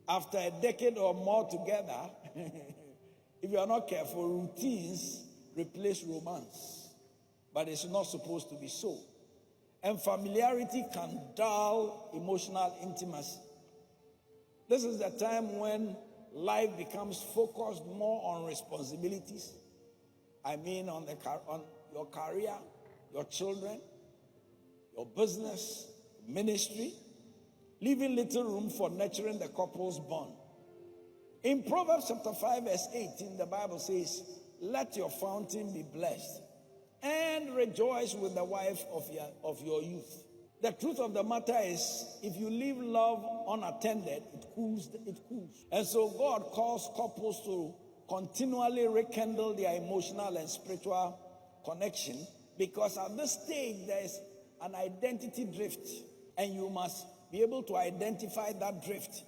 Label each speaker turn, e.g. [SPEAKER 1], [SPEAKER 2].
[SPEAKER 1] After a decade or more together, if you are not careful, routines replace romance. But it's not supposed to be so. And familiarity can dull emotional intimacy. This is the time when life becomes focused more on responsibilities. I mean on your career, your children, your business, ministry, leaving little room for nurturing the couple's bond. In Proverbs chapter 5 verse 18, the Bible says, "Let your fountain be blessed and rejoice with the wife of your youth." The truth of the matter is, if you leave love unattended, it cools. And so God calls couples to continually rekindle their emotional and spiritual connection, because at this stage there is an identity drift, and you must be able to identify that drift